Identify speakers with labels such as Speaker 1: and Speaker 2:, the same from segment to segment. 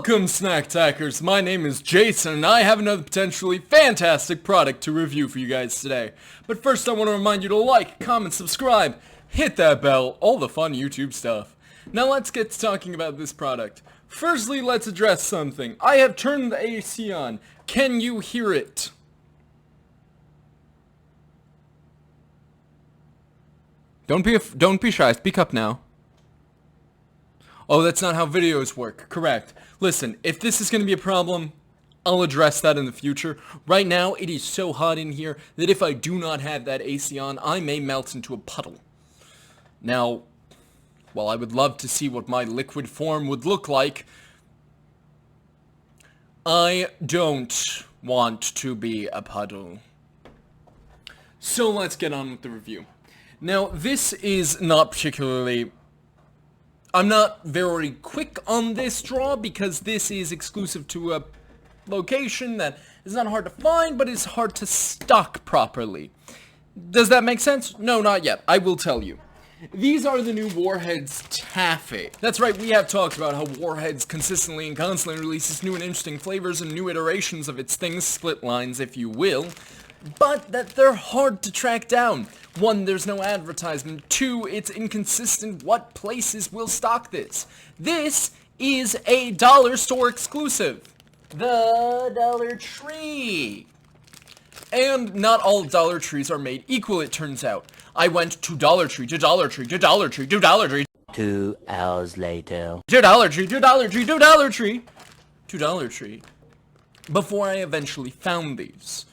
Speaker 1: Welcome, Snack Attackers. My name is Jason, and I have another potentially fantastic product to review for you guys today. But first, I want to remind you to like, comment, subscribe, hit that bell, all the fun YouTube stuff. Now let's get to talking about this product. Firstly, let's address something. I have turned the AC on. Can you hear it? Don't be shy. Speak up now. Oh, that's not how videos work. Correct. Listen, if this is going to be a problem, I'll address that in the future. Right now, it is so hot in here that if I do not have that AC on, I may melt into a puddle. Now, while I would love to see what my liquid form would look like, I don't want to be a puddle. So let's get on with the review. Now, this is not particularly... I'm not very quick on this draw because this is exclusive to a location that is not hard to find, but is hard to stock properly. Does that make sense? No, not yet. I will tell you. These are the new Warheads Taffy. That's right, we have talked about how Warheads consistently and constantly releases new and interesting flavors and new iterations of its things, split lines if you will, but that they're hard to track down. 1, there's no advertisement. 2, it's inconsistent what places will stock this. This is a dollar store exclusive. The Dollar Tree. And not all Dollar Trees are made equal, it turns out. I went to Dollar Tree, to Dollar Tree, to Dollar Tree, to Dollar Tree.
Speaker 2: 2 hours later.
Speaker 1: To Dollar Tree, to Dollar Tree, to Dollar Tree. To Dollar Tree. Before I eventually found these.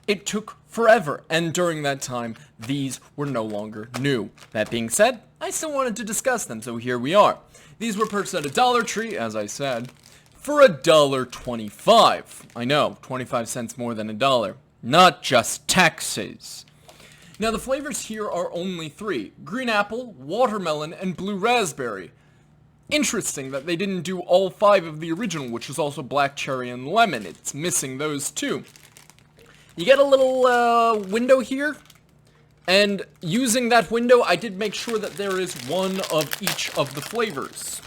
Speaker 1: It took forever, and during that time, these were no longer new. That being said, I still wanted to discuss them, so here we are. These were purchased at a Dollar Tree, as I said, for $1.25. I know, 25 cents more than $1. Not just taxes. Now, the flavors here are only 3. Green apple, watermelon, and blue raspberry. Interesting that they didn't do all 5 of the original, which was also black cherry and lemon. It's missing those too. You get a little window here, and using that window, I did make sure that there is one of each of the flavors.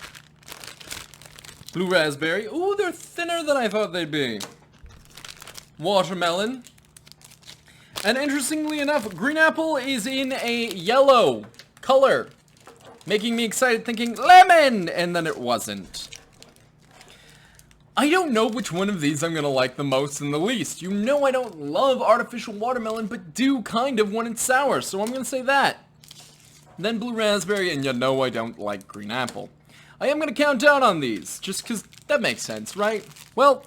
Speaker 1: Blue raspberry. Ooh, they're thinner than I thought they'd be. Watermelon. And interestingly enough, green apple is in a yellow color, making me excited thinking lemon, and then it wasn't. I don't know which one of these I'm gonna like the most and the least. You know I don't love artificial watermelon, but do kind of when it's sour, so I'm gonna say that. Then blue raspberry, and you know I don't like green apple. I am gonna count down on these, just cause that makes sense, right? Well,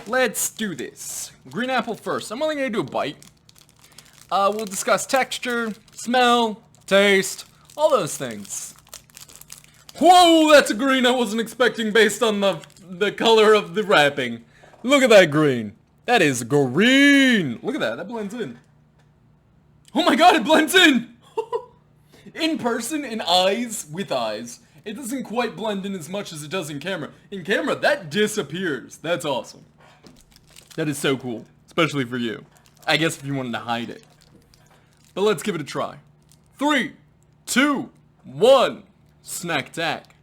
Speaker 1: let's do this. Green apple first. I'm only gonna do a bite. We'll discuss texture, smell, taste, all those things. Whoa, that's a green I wasn't expecting based on the color of the wrapping. Look at that green. That is green. Look at that. That blends in. Oh my god, it blends in. In person, in eyes, with eyes, it doesn't quite blend in as much as it does in camera. In camera, that disappears. That's awesome. That is so cool. Especially for you. I guess if you wanted to hide it. But let's give it a try. 3, 2, 1. Snack attack.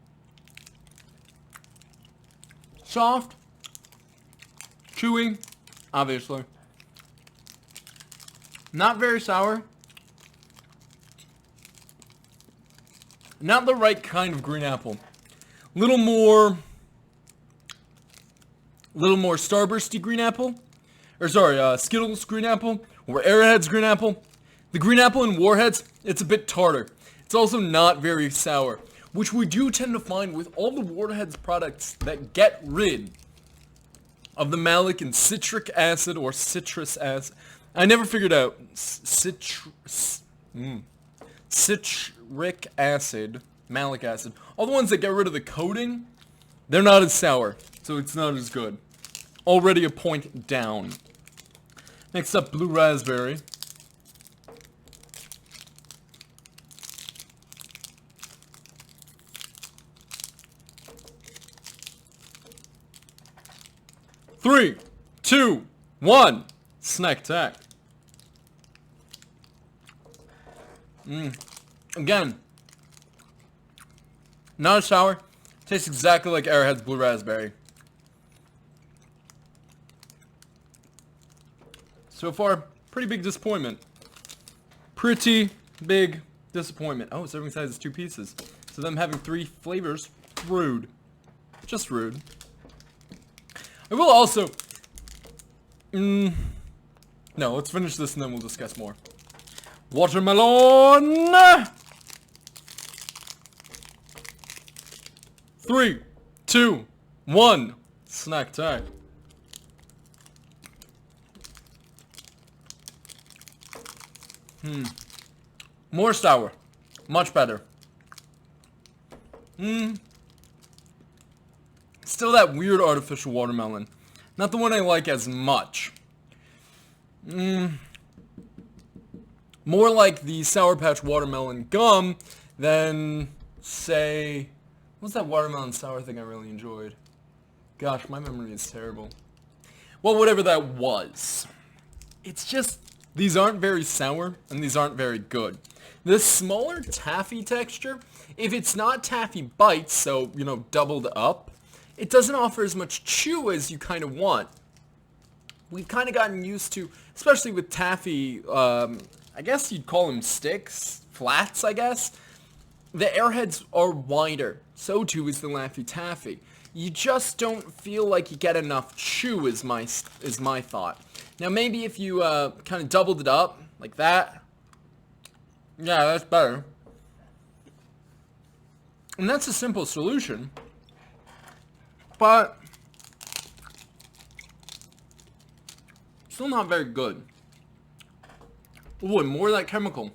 Speaker 1: Soft. Chewy. Obviously. Not very sour. Not the right kind of green apple. Little more Starbursty green apple. Or sorry, Skittles green apple. Or Airheads green apple. The green apple in Warheads, it's a bit tartar. It's also not very sour, which we do tend to find with all the Warheads products that get rid of the malic and citric acid or citrus acid. I never figured out citric acid, malic acid. All the ones that get rid of the coating, they're not as sour, so it's not as good. Already a point down. Next up, blue raspberry. Three, 2, 1. Snack attack. Again, not as sour. Tastes exactly like Airheads Blue Raspberry. So far, pretty big disappointment. Pretty big disappointment. Oh, serving size is 2 pieces. So them having 3 flavors, rude. Just rude. I will also... no, let's finish this and then we'll discuss more. Watermelon! 3, 2, 1. Snack time. More sour. Much better. Still that weird artificial watermelon. Not the one I like as much. More like the Sour Patch watermelon gum than, say... What's that watermelon sour thing I really enjoyed? Gosh, my memory is terrible. Well, whatever that was. It's just... These aren't very sour, and these aren't very good. The smaller taffy texture, if it's not taffy bites, so, you know, doubled up, it doesn't offer as much chew as you kind of want. We've kind of gotten used to, especially with taffy, I guess you'd call them sticks, flats, I guess. The airheads are wider, so too is the Laffy Taffy. You just don't feel like you get enough chew is my thought. Now maybe if you kind of doubled it up like that, yeah, that's better. And that's a simple solution, but still not very good. Ooh, and more of that chemical,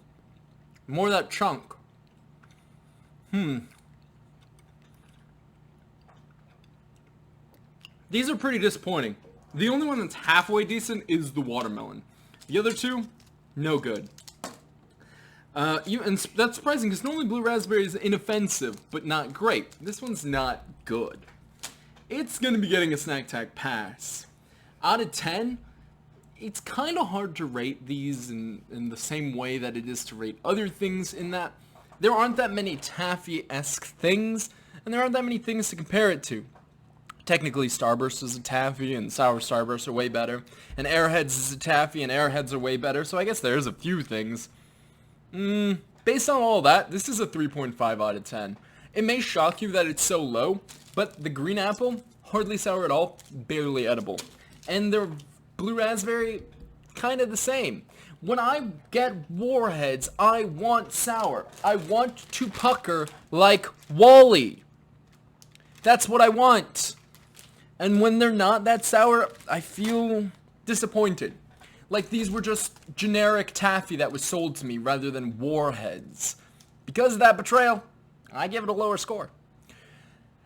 Speaker 1: more of that chunk. These are pretty disappointing. The only one that's halfway decent is the watermelon. The other two, no good. And that's surprising because normally blue raspberry is inoffensive, but not great. This one's not good. It's gonna be getting a snack tag pass. Out of 10, it's kind of hard to rate these in the same way that it is to rate other things, in that there aren't that many taffy-esque things, and there aren't that many things to compare it to. Technically, Starburst is a taffy, and Sour Starburst are way better. And Airheads is a taffy, and Airheads are way better, so I guess there's a few things. Based on all that, this is a 3.5 out of 10. It may shock you that it's so low, but the green apple, hardly sour at all, barely edible. And the blue raspberry, kind of the same. When I get Warheads, I want sour. I want to pucker like Wally. That's what I want. And when they're not that sour, I feel disappointed. Like these were just generic taffy that was sold to me rather than Warheads. Because of that betrayal, I give it a lower score.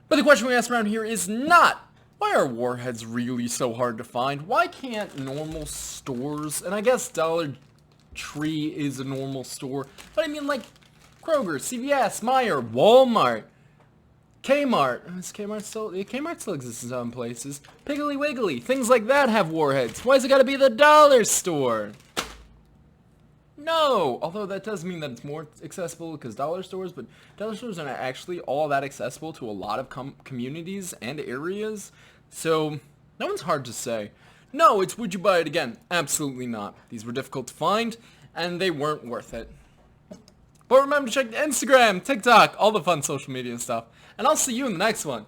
Speaker 1: But the question we ask around here is not, why are Warheads really so hard to find? Why can't normal stores, and I guess Dollar Tree is a normal store, but I mean like Kroger, CVS, Meijer, Walmart, Kmart. Is Kmart still? Yeah, Kmart still exists in some places. Piggly Wiggly, things like that have Warheads. Why's it gotta be the dollar store? No, although that does mean that it's more accessible because dollar stores, but dollar stores are not actually all that accessible to a lot of communities and areas. So that one's hard to say. No, it's would you buy it again? Absolutely not. These were difficult to find, and they weren't worth it. But remember to check Instagram, TikTok, all the fun social media stuff. And I'll see you in the next one.